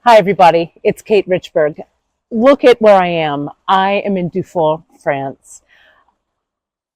Hi, everybody. It's Kate Richbourg. Look at where I am. I am in Dufour, France.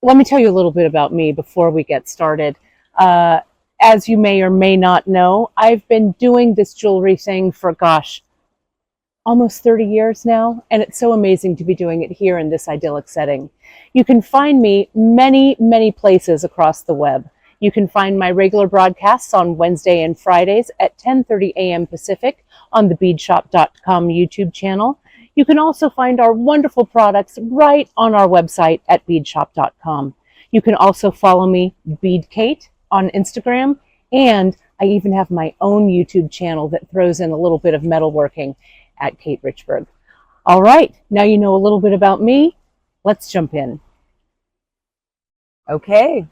Let me tell you a little bit about me before we get started. As you may or may not know, I've been doing this jewelry thing for, almost 30 years now, and it's so amazing to be doing it here in this idyllic setting. You can find me many places across the web. You can find my regular broadcasts on Wednesday and Fridays at 10:30 a.m. Pacific on the beadshop.com YouTube channel. You can also find our wonderful products right on our website at beadshop.com. You can also follow me, Bead Kate, on Instagram, and I even have my own YouTube channel that throws in a little bit of metalworking at Kate Richbourg. All right, now you know a little bit about me. Let's jump in. Okay,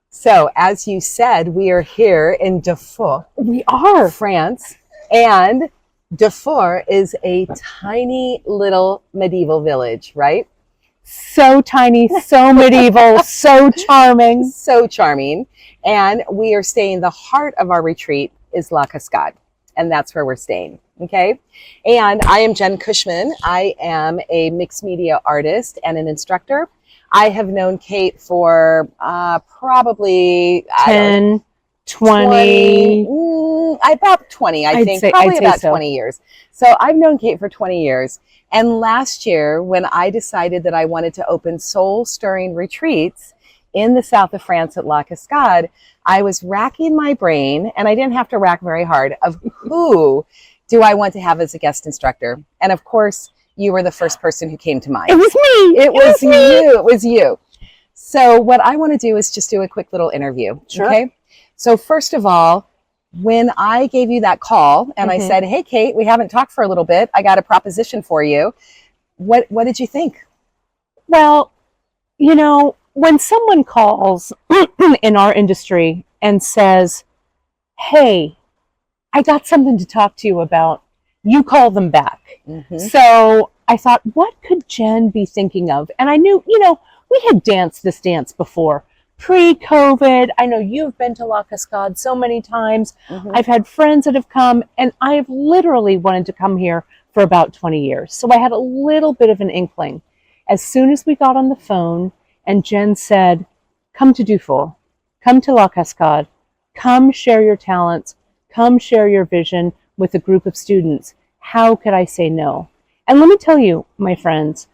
so as you said, we are here in Dufour. We are. France, and Dufour is a tiny little medieval village, right? So tiny, so medieval, so charming. So charming. And we are staying, the heart of our retreat is La Cascade, and that's where we're staying. Okay. And I am Jen Cushman. I am a mixed media artist and an instructor. I have known Kate for probably 10, 20. About 20, I think. Probably about 20 years. So I've known Kate for 20 years. And last year, when I decided that I wanted to open soul-stirring retreats in the south of France at La Cascade, I was racking my brain, and I didn't have to rack very hard, of who do I want to have as a guest instructor? And of course, you were the first person who came to mind. It was me. It was you. It was you. So what I want to do is just do a quick little interview. Sure. Okay. So first of all, when I gave you that call and I said, "Hey, Kate, we haven't talked for a little bit. I got a proposition for you." What did you think? Well, you know, when someone calls in our industry and says, "Hey, I got something to talk to you about," you call them back. So I thought, what could Jen be thinking of? And I knew, we had danced this dance before, pre-COVID. I know you've been to La Cascade so many times. I've had friends that have come, and I have literally wanted to come here for about 20 years. So I had a little bit of an inkling. As soon as we got on the phone and Jen said, "Come to Dufour, come to La Cascade, come share your talents, come share your vision with a group of students," how could I say no? And let me tell you, my friends,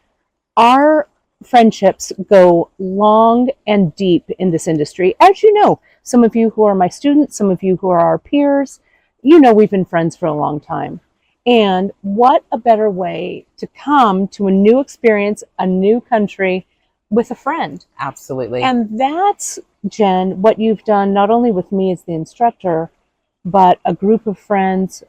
our friendships go long and deep in this industry. As you know, some of you who are my students, some of you who are our peers, we've been friends for a long time. And what a better way to come to a new experience, a new country with a friend. Absolutely. And that's, Jen, what you've done not only with me as the instructor, but a group of friends.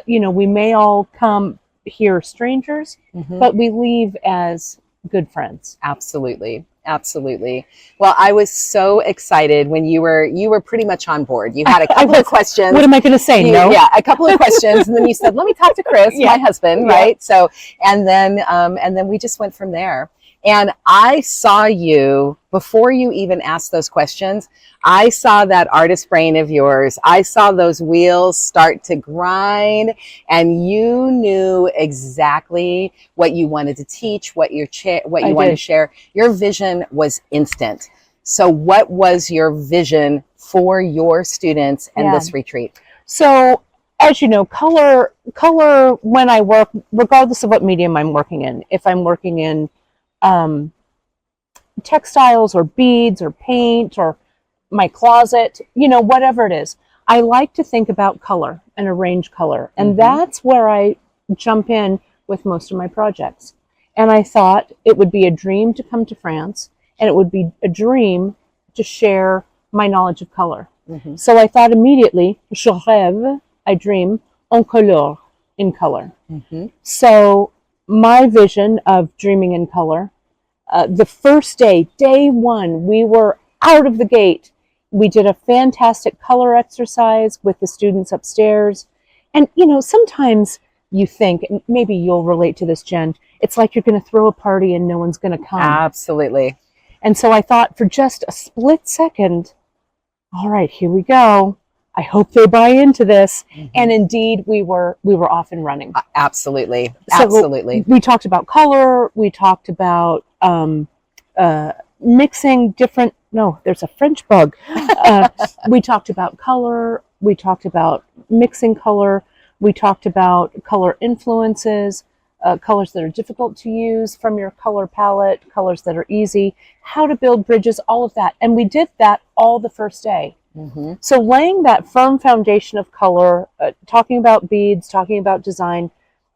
We may all come here strangers, but we leave as good friends. Absolutely. Absolutely. Well, I was so excited when you were pretty much on board. You had a couple of questions. What am I going to say? No? Yeah, a couple of questions. And then you said, "Let me talk to Chris, my husband," right? So, and then we just went from there. And I saw you before you even asked those questions. I saw that artist brain of yours. I saw those wheels start to grind, and you knew exactly what you wanted to teach, what you wanted to share. Your vision was instant. So what was your vision for your students and this retreat? So, as you know, color when I work, regardless of what medium I'm working in, if I'm working in textiles or beads or paint or my closet, whatever it is, I like to think about color and arrange color. And that's where I jump in with most of my projects. And I thought it would be a dream to come to France, and it would be a dream to share my knowledge of color. So I thought immediately, je rêve, I dream, en couleur, in color. So my vision of dreaming in color, the first day one, we were out of the gate. We did a fantastic color exercise with the students upstairs. And, sometimes you think, and maybe you'll relate to this, Jen, it's like you're going to throw a party and no one's going to come. Absolutely. And so I thought for just a split second, all right, here we go. I hope they buy into this. Mhm. And indeed, we were off and running. Absolutely. So Absolutely. we talked about color. We talked about mixing different. No, there's a French bug. We talked about color. We talked about mixing color. We talked about color influences, colors that are difficult to use from your color palette, colors that are easy, how to build bridges, all of that. And we did that all the first day. Mm-hmm. So laying that firm foundation of color, talking about beads, talking about design,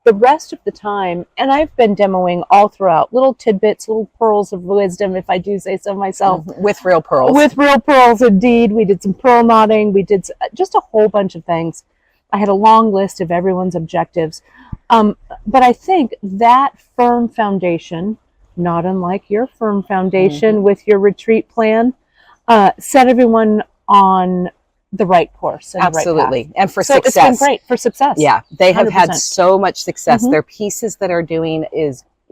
the rest of the time, and I've been demoing all throughout, little tidbits, little pearls of wisdom, if I do say so myself. Mm-hmm. With real pearls. With real pearls, indeed. We did some pearl knotting. We did just a whole bunch of things. I had a long list of everyone's objectives. But I think that firm foundation, not unlike your firm foundation Mm-hmm. with your retreat plan, set everyone on the right course and Absolutely. the right path. And for So success. it's been great for success. Yeah, they have had 100%. so much success. Mhm. Their pieces that are doing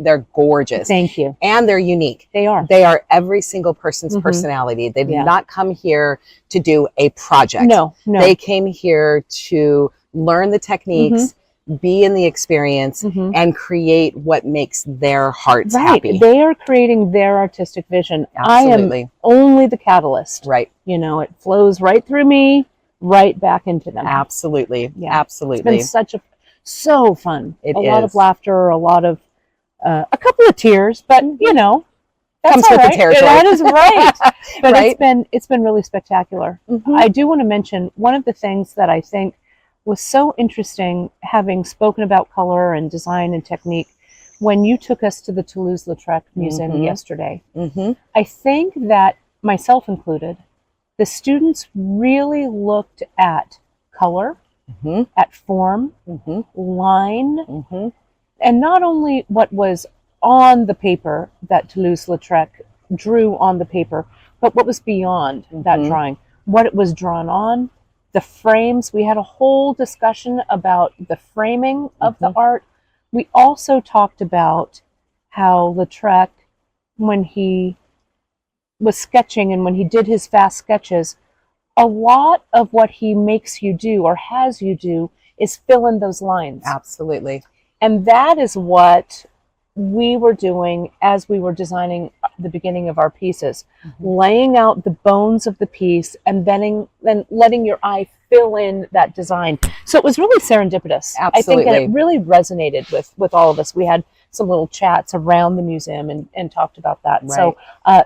they're gorgeous. Thank you. And they're unique. They are. They are every single person's Mhm. personality. They did Yeah. not come here to do a project. No. They came here to learn the techniques, be in the experience, Mhm. and create what makes their hearts Right. happy. They are creating their artistic vision. Absolutely. I am only the catalyst. Right. It flows right through me, right back into them. Absolutely. Yeah. Absolutely. It's been so fun. It a lot is. of laughter, a lot of a couple of tears, but that's Comes all with the right. territory. That is right. But Right? it's been really spectacular. Mhm. I do want to mention one of the things that I think was so interesting, having spoken about color and design and technique, when you took us to the Toulouse-Lautrec Museum Mhm. yesterday. Mhm. I think that, myself included, the students really looked at color, Mhm. at form, Mhm. line, Mhm. and not only what was on the paper that Toulouse-Lautrec drew on the paper, but what was beyond that Mhm. drawing, what it was drawn on, the frames. We had a whole discussion about the framing of the art. We also talked about how Lautrec, when he was sketching and when he did his fast sketches, a lot of what he makes you do or has you do is fill in those lines. Absolutely. And that is what we were doing as we were designing the beginning of our pieces, laying out the bones of the piece and then letting your eye fill in that design. So it was really serendipitous. Absolutely. I think, and it really resonated with all of us. We had some little chats around the museum and talked about that. Right. So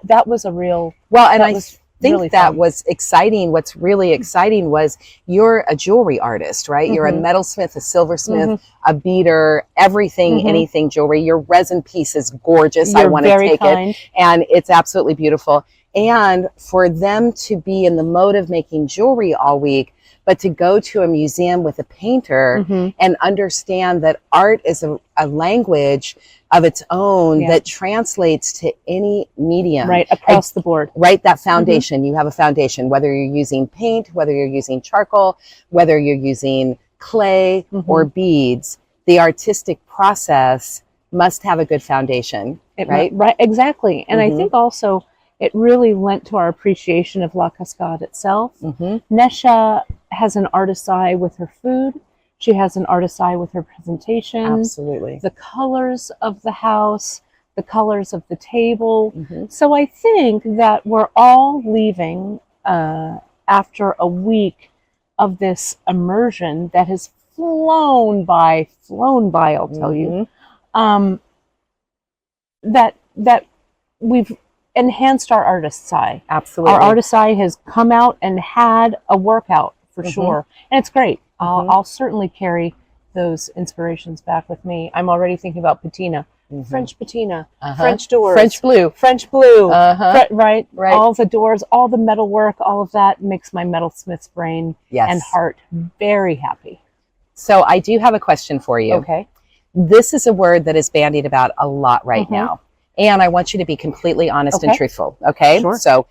that was a real, Well, and that I was think really that fun. was exciting. What's really exciting was you're a jewelry artist, right? You're a Mhm. metalsmith, a silversmith, Mhm. a beater, everything, Mhm. anything jewelry. Your resin piece is gorgeous. I You're want to very take kind. it. And it's absolutely beautiful. And for them to be in the mode of making jewelry all week, but to go to a museum with a painter Mhm. and understand that art is a language of its own Yeah. that translates to any medium. Right, across the board. Right, that foundation. You have a foundation, whether you're using paint, whether you're using charcoal, whether you're using clay or beads, the artistic process must have a good foundation, right? Right, exactly. And I Mhm. think also it really lent to our appreciation of La Cascade itself. Mm-hmm. Nesha has an artist's eye with her food. She has an artist's eye with her presentation. Absolutely. The colors of the house, the colors of the table. Mm-hmm. So I think that we're all leaving after a week of this immersion that has flown by, I'll tell you. That we've enhanced our artist's eye. Absolutely. Our artist's eye has come out and had a workout for sure, and it's great. I'll certainly carry those inspirations back with me. I'm already thinking about patina, French patina, French doors, French blue, right? Right. All the doors, all the metal work, all of that makes my metalsmith's brain and heart very happy. So I do have a question for you. Okay. This is a word that is bandied about a lot right now. And I want you to be completely honest and truthful. Okay. Sure. So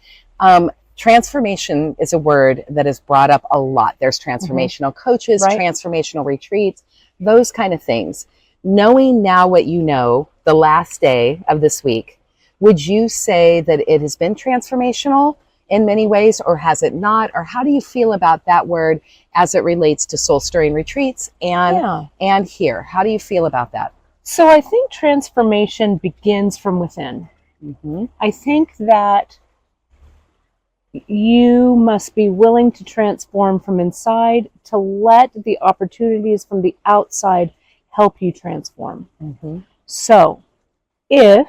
transformation is a word that is brought up a lot. There's transformational coaches, transformational retreats, those kind of things. Knowing now what you know, the last day of this week, would you say that it has been transformational in many ways, or has it not? Or how do you feel about that word as it relates to soul stirring retreats and here? How do you feel about that? So I think transformation begins from within. Mm-hmm. I think that you must be willing to transform from inside to let the opportunities from the outside help you transform. Mm-hmm. So if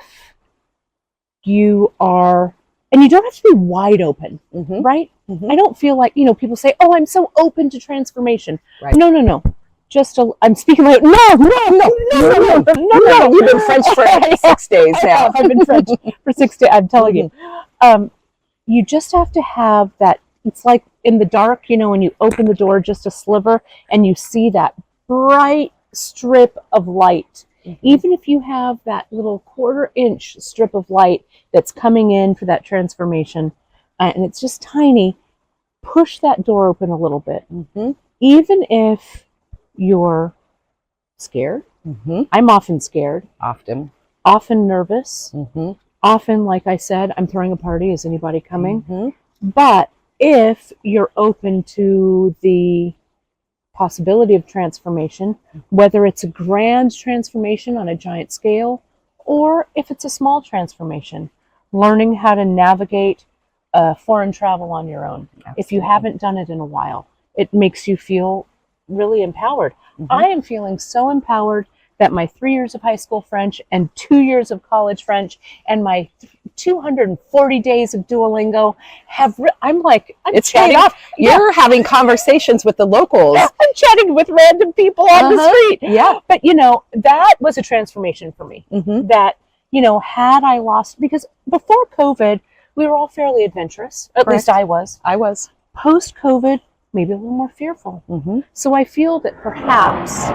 you are, and you don't have to be wide open, Mm-hmm. right? Mm-hmm. I don't feel like, people say, oh, I'm so open to transformation. Right. No. I'm speaking like, no. You've been French for 6 days now. I've been French for 6 days. I'm telling you. You just have to have that. It's like in the dark, when you open the door just a sliver and you see that bright strip of light. Mm-hmm. Even if you have that little 1/4 inch strip of light that's coming in for that transformation, and it's just tiny, push that door open a little bit. Mm-hmm. Even if you're scared. Mm-hmm. I'm often scared. Often nervous. Mm-hmm. Often, like I said, I'm throwing a party. Is anybody coming? Mm-hmm. But if you're open to the possibility of transformation, whether it's a grand transformation on a giant scale, or if it's a small transformation, learning how to navigate foreign travel on your own. Absolutely. If you haven't done it in a while, it makes you feel really empowered. Mm-hmm. I am feeling so empowered that my 3 years of high school French and 2 years of college French and my 240 days of Duolingo I'm chatting off. You're having conversations with the locals. I'm chatting with random people on the street. Yeah. But, that was a transformation for me. Mm-hmm. That, had I lost, because before COVID, we were all fairly adventurous. At least I was. Post-COVID, maybe a little more fearful. Mm-hmm. So I feel that perhaps...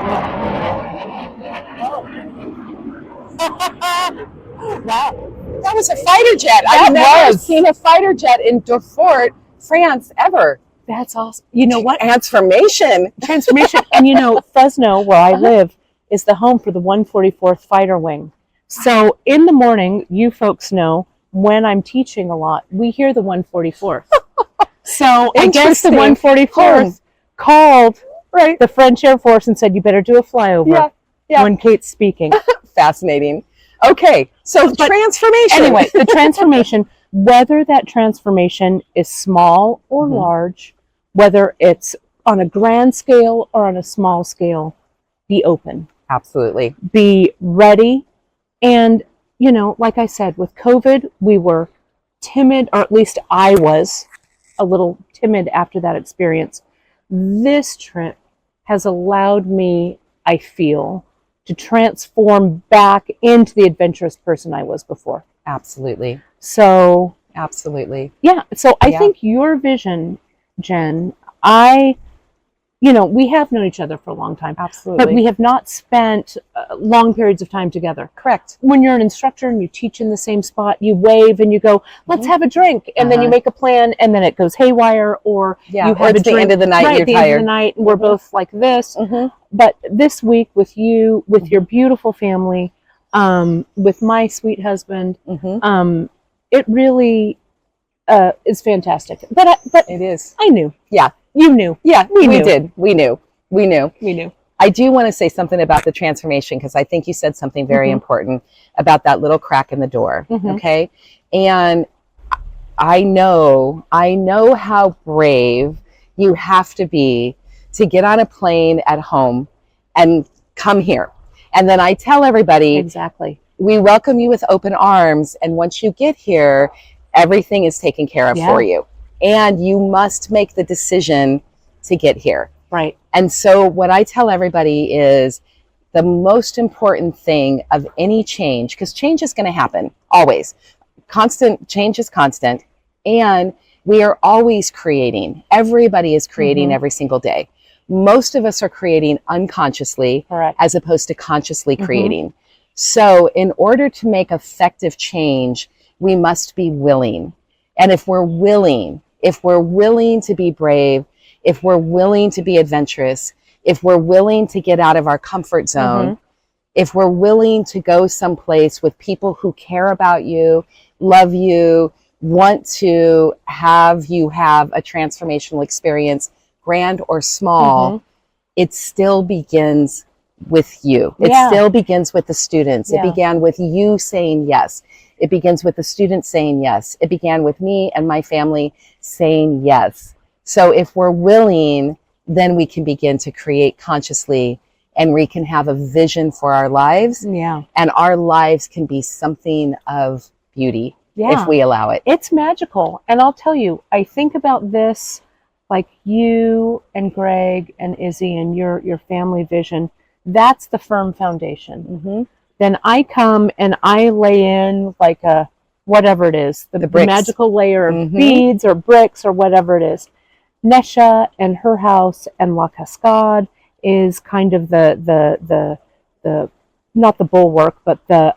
Wow. That was a fighter jet. I've never seen a fighter jet in Durfort, France, ever. That's awesome. You know what? Transformation. And Fresno, where I live, is the home for the 144th Fighter Wing. So in the morning, you folks know, when I'm teaching a lot, we hear the 144th. So I guess the 144th called the French Air Force and said, you better do a flyover when Kate's speaking. Fascinating. Okay, so transformation. Anyway, the transformation, whether that transformation is small or large, whether it's on a grand scale or on a small scale, be open. Absolutely. Be ready. And, like I said, with COVID, we were timid, or at least I was a little timid after that experience. This trip has allowed me, I feel, to transform back into the adventurous person I was before. Absolutely. So, absolutely. Yeah. So I think your vision, Jen, we have known each other for a long time. Absolutely. But we have not spent long periods of time together. Correct. When you're an instructor and you teach in the same spot, you wave and you go, let's have a drink. And then you make a plan and then it goes haywire, or you have a drink. The end of the night, you're the tired. End of the night, and we're both like this. But this week with you, with your beautiful family, with my sweet husband, it really is fantastic. But it is. I knew. Yeah. You knew. Yeah, we did. We knew. We knew. I do want to say something about the transformation, because I think you said something very important about that little crack in the door. Okay. And I know how brave you have to be to get on a plane at home and come here. And then I tell everybody, exactly, we welcome you with open arms. And once you get here, everything is taken care of for you. And you must make the decision to get here. Right. And so what I tell everybody is the most important thing of any change, because change is going to happen always. Constant change is constant. And we are always creating. Everybody is creating every single day. Most of us are creating unconsciously, as opposed to consciously creating. So in order to make effective change, we must be willing. And if we're willing to be brave, if we're willing to be adventurous, if we're willing to get out of our comfort zone, if we're willing to go someplace with people who care about you, love you, want to have you have a transformational experience, grand or small, Mhm. it still begins with you. It Yeah. still begins with the students. It Yeah. began with you saying yes. It begins with the students saying yes. It began with me and my family saying yes. So if we're willing, then we can begin to create consciously, and we can have a vision for our lives, Yeah. and our lives can be something of beauty Yeah. if we allow it. It's magical. And I'll tell you, I think about this like you and Greg and Izzy and your family vision. That's the firm foundation. Mm-hmm. Then I come and I lay in like a whatever it is, the bricks. magical layer of Mm-hmm. beads or bricks or whatever it is. Nesha and her house and La Cascade is kind of the not the bulwark, but the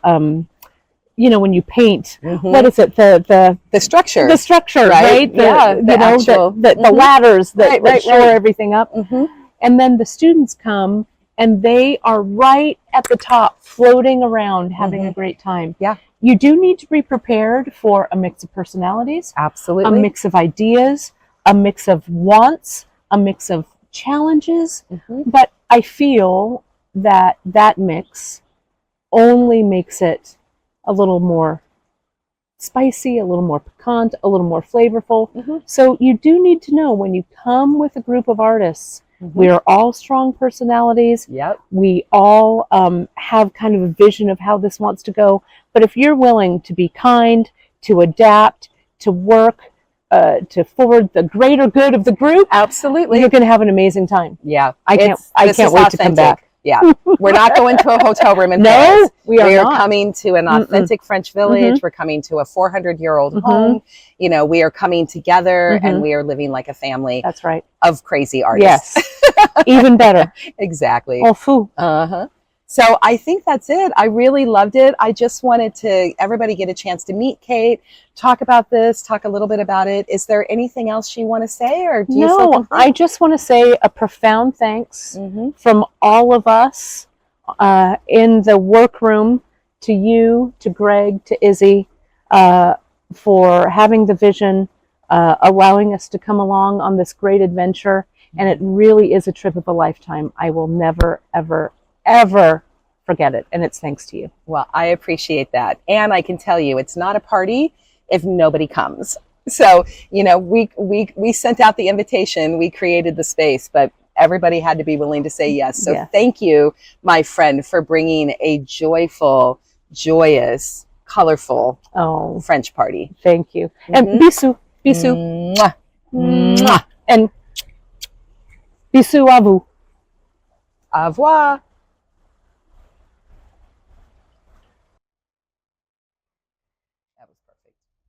when you paint, Mm-hmm. what is it? The structure. The structure, right? The actual, the laters that right, shore everything up. Mm-hmm. And then the students come and they are right at the top, floating around, having a great time. Yeah. You do need to be prepared for a mix of personalities, Absolutely. a mix of ideas, a mix of wants, a mix of challenges. Mm-hmm. But I feel that mix only makes it a little more spicy, a little more piquant, a little more flavorful. Mm-hmm. So you do need to know when you come with a group of artists, we are all strong personalities. Yep. We all have kind of a vision of how this wants to go. But if you're willing to be kind, to adapt, to work, to forward the greater good of the group, absolutely, you're going to have an amazing time. Yeah, I can't wait authentic. to come back. Yeah, we're not going to a hotel room in No, Paris. we are not. Coming to an authentic French village. We're coming to a 400-year-old home. You know, we are coming together and we are living like a family. That's right. Of crazy artists. Yes, even better. Exactly. Oh, foo. Uh-huh. So I think that's it. I really loved it. I just wanted to everybody get a chance to meet Kate, talk about this, talk a little bit about it. Is there anything else you want to say, or do you feel complete? I just want to say a profound thanks from all of us in the workroom to you, to Greg, to Izzy, for having the vision, allowing us to come along on this great adventure. And it really is a trip of a lifetime. I will never, ever, ever forget it. And it's thanks to you. Well, I appreciate that. And I can tell you, it's not a party if nobody comes. So, you know, we sent out the invitation, we created the space, but everybody had to be willing to say yes. So thank you, my friend, for bringing a joyful, joyous, colorful French party. Thank you. And bisous. Bisous. Mwah. Mwah. And bisous à vous. Au revoir.